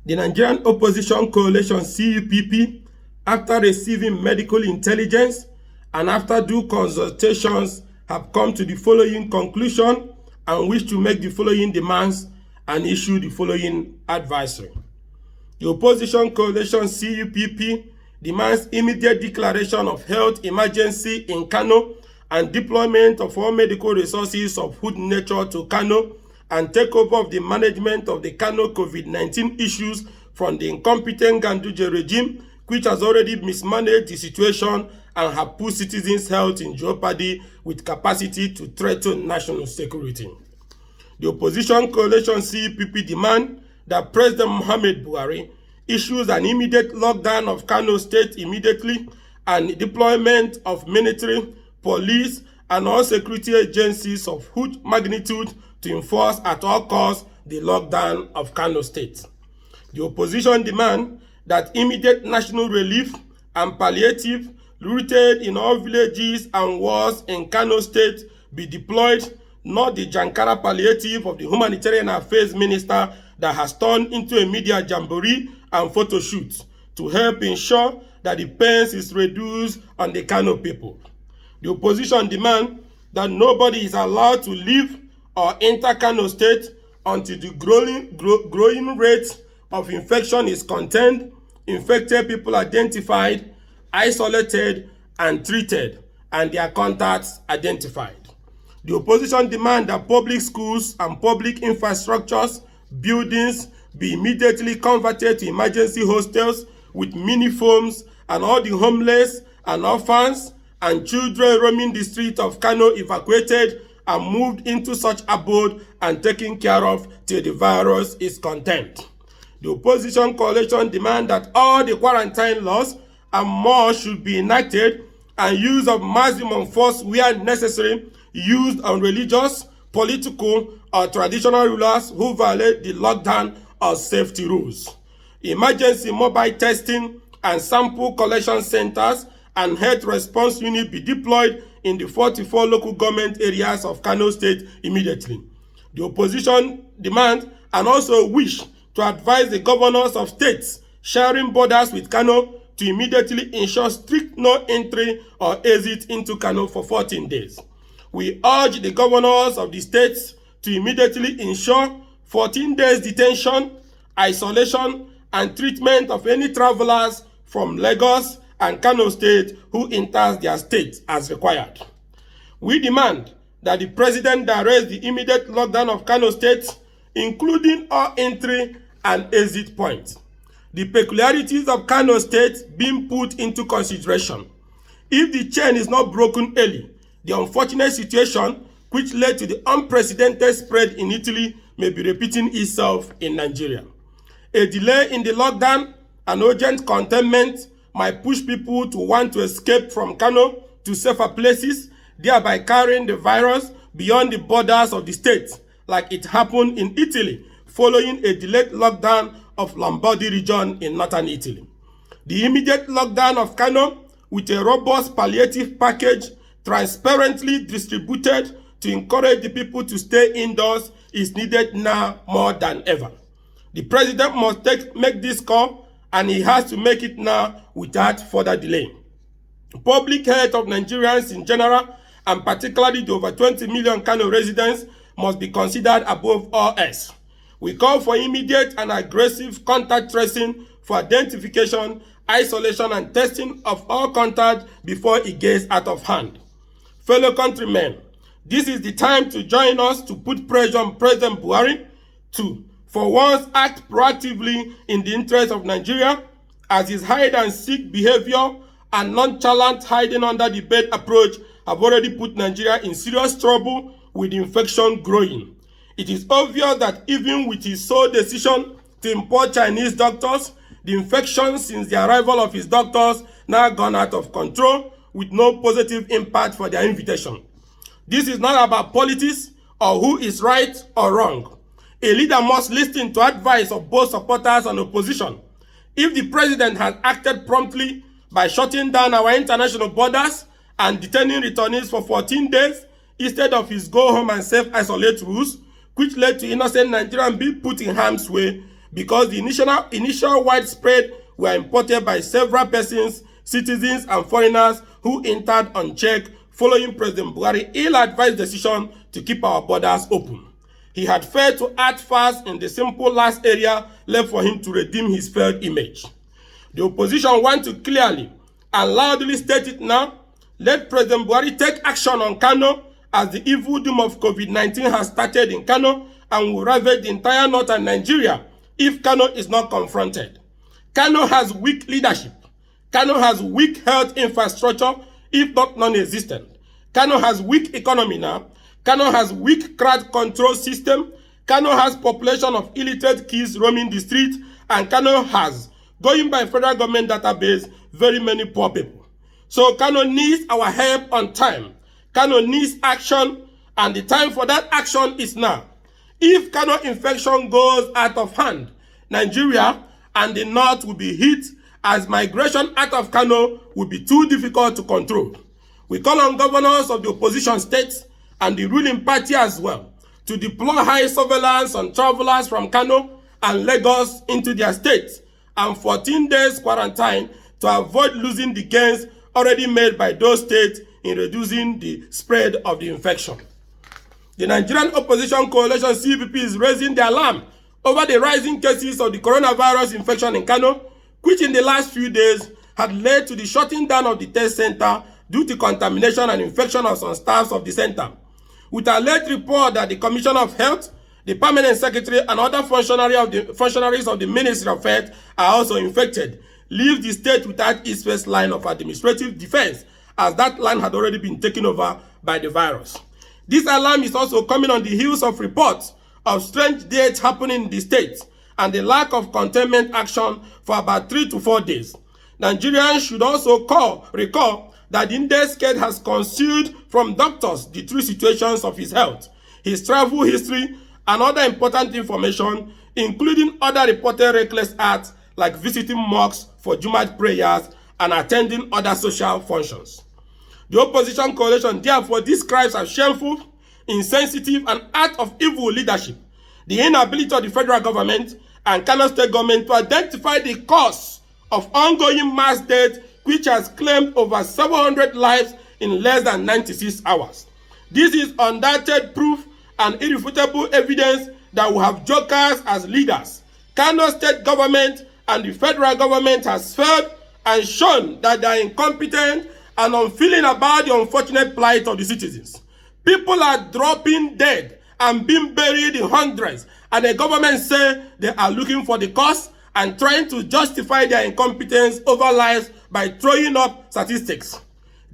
The Nigerian Opposition Coalition CUPP, after receiving medical intelligence and after due consultations, have come to the following conclusion and wish to make the following demands and issue the following advisory. The Opposition Coalition CUPP demands immediate declaration of health emergency in Kano and deployment of all medical resources of good nature to Kano and takeover of the management of the Kano COVID-19 issues from the incompetent Ganduje regime, which has already mismanaged the situation and have put citizens' health in jeopardy with capacity to threaten national security. The Opposition Coalition CPP demand that President Muhammad Buhari issues an immediate lockdown of Kano State immediately and deployment of military, police, and all security agencies of huge magnitude to enforce at all costs the lockdown of Kano State. The opposition demand that immediate national relief and palliative rooted in all villages and wards in Kano State be deployed, not the Jankara palliative of the Humanitarian Affairs Minister that has turned into a media jamboree and photo shoot to help ensure that the pains is reduced on the Kano people. The opposition demand that nobody is allowed to leave or enter Kano State until the growing rate of infection is contained, infected people identified, isolated, and treated, and their contacts identified. The opposition demand that public schools and public infrastructures, buildings be immediately converted to emergency hostels with mini-foams and all the homeless and orphans and children roaming the streets of Kano evacuated and moved into such abode and taken care of till the virus is contained. The opposition coalition demand that all the quarantine laws and more should be enacted and use of maximum force where necessary used on religious, political, or traditional rulers who violate the lockdown or safety rules. Emergency mobile testing and sample collection centers and health response unit be deployed in the 44 local government areas of Kano State immediately. The opposition demand and also wish to advise the governors of states sharing borders with Kano to immediately ensure strict no entry or exit into Kano for 14 days. We urge the governors of the states to immediately ensure 14 days detention, isolation, and treatment of any travelers from Lagos and Kano State who enters their state as required. We demand that the president directs the immediate lockdown of Kano State, including all entry and exit points. The peculiarities of Kano State being put into consideration. If the chain is not broken early, the unfortunate situation which led to the unprecedented spread in Italy may be repeating itself in Nigeria. A delay in the lockdown and urgent containment might push people to want to escape from Kano to safer places, thereby carrying the virus beyond the borders of the state, like it happened in Italy following a delayed lockdown of Lombardy region in northern Italy. The immediate lockdown of Kano with a robust palliative package transparently distributed to encourage the people to stay indoors is needed now more than ever. The president must make this call, and he has to make it now without further delay. Public health of Nigerians in general, and particularly the over 20 million Kano residents, must be considered above all else. We call for immediate and aggressive contact tracing for identification, isolation, and testing of all contact before it gets out of hand. Fellow countrymen, this is the time to join us to put pressure on President Buhari to, for once, act proactively in the interest of Nigeria, as his hide-and-seek behavior and nonchalant hiding under the bed approach have already put Nigeria in serious trouble with infection growing. It is obvious that even with his sole decision to import Chinese doctors, the infection since the arrival of his doctors now gone out of control with no positive impact for their invitation. This is not about politics or who is right or wrong. A leader must listen to advice of both supporters and opposition. If the president has acted promptly by shutting down our international borders and detaining returnees for 14 days instead of his go home and self-isolate rules, which led to innocent Nigerians being put in harm's way, because the initial widespread were imported by several persons, citizens, and foreigners who entered unchecked following President Buhari's ill-advised decision to keep our borders open. He had failed to act fast in the simple last area left for him to redeem his failed image. The opposition want to clearly and loudly state it now. Let President Buhari take action on Kano, as the evil doom of COVID-19 has started in Kano and will ravage the entire northern Nigeria if Kano is not confronted. Kano has weak leadership. Kano has weak health infrastructure, if not non-existent. Kano has weak economy now. Kano has weak crowd control system. Kano has population of illiterate kids roaming the street. And Kano has, going by federal government database, very many poor people. So Kano needs our help on time. Kano needs action, and the time for that action is now. If Kano infection goes out of hand, Nigeria and the north will be hit, as migration out of Kano will be too difficult to control. We call on governors of the opposition states and the ruling party as well to deploy high surveillance on travelers from Kano and Lagos into their states, and 14 days quarantine to avoid losing the gains already made by those states in reducing the spread of the infection. The Nigerian Opposition Coalition CPP is raising the alarm over the rising cases of the coronavirus infection in Kano, which in the last few days had led to the shutting down of the test center due to contamination and infection of some staffs of the center. With a late report that the Commissioner of Health, the Permanent Secretary, and other functionaries of the Ministry of Health are also infected, leave the state without its first line of administrative defense, as that line had already been taken over by the virus. This alarm is also coming on the heels of reports of strange deaths happening in the state and the lack of containment action for about 3 to 4 days. Nigerians should also recall that the index head has concealed from doctors the true situations of his health, his travel history, and other important information, including other reported reckless acts like visiting mosques for Jumat prayers and attending other social functions. The opposition coalition therefore describes as shameful, insensitive, and act of evil leadership the inability of the federal government and Kano state government to identify the cause of ongoing mass death, which has claimed over 700 lives in less than 96 hours. This is undoubted proof and irrefutable evidence that we have jokers as leaders. Kano state government and the federal government has failed and shown that they are incompetent and unfeeling about the unfortunate plight of the citizens. People are dropping dead and being buried in hundreds, and the government say they are looking for the cause and trying to justify their incompetence over lives by throwing up statistics.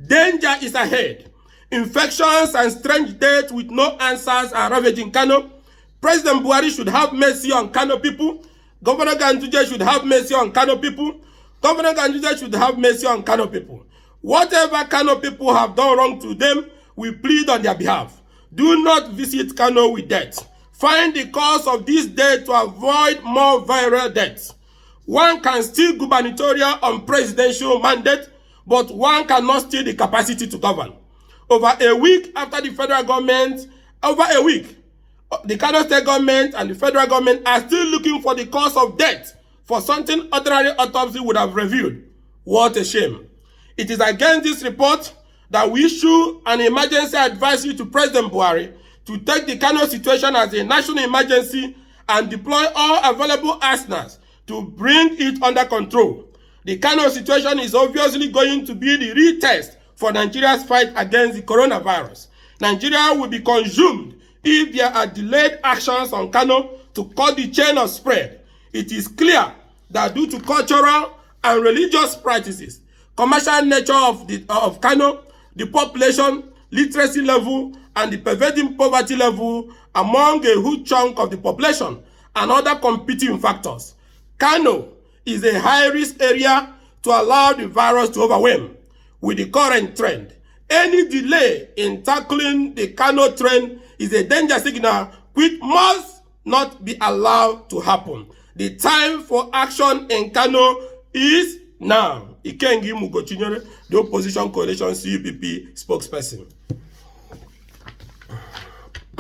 Danger is ahead. Infections and strange deaths with no answers are ravaging Kano. President Buhari should have mercy on Kano people. Governor Ganduje should have mercy on Kano people. Governor Ganduje should have mercy on Kano people. Whatever Kano people have done wrong to them, we plead on their behalf. Do not visit Kano with death. Find the cause of this death to avoid more viral deaths. One can steal gubernatorial and presidential mandate, but one cannot steal the capacity to govern. Over a week after the federal government, the Kano state government and the federal government are still looking for the cause of death for something ordinary autopsy would have revealed. What a shame. It is against this report that we issue an emergency advisory to President Buhari to take the Kano situation as a national emergency and deploy all available arsenals to bring it under control. The Kano situation is obviously going to be the real test for Nigeria's fight against the coronavirus. Nigeria will be consumed if there are delayed actions on Kano to cut the chain of spread. It is clear that due to cultural and religious practices, commercial nature of Kano, the population, literacy level, and the pervading poverty level among a huge chunk of the population, and other competing factors, Kano is a high-risk area to allow the virus to overwhelm. With the current trend, any delay in tackling the Kano trend is a danger signal which must not be allowed to happen. The time for action in Kano is now. Ikengi Mugochinyere, the opposition coalition CUPP spokesperson.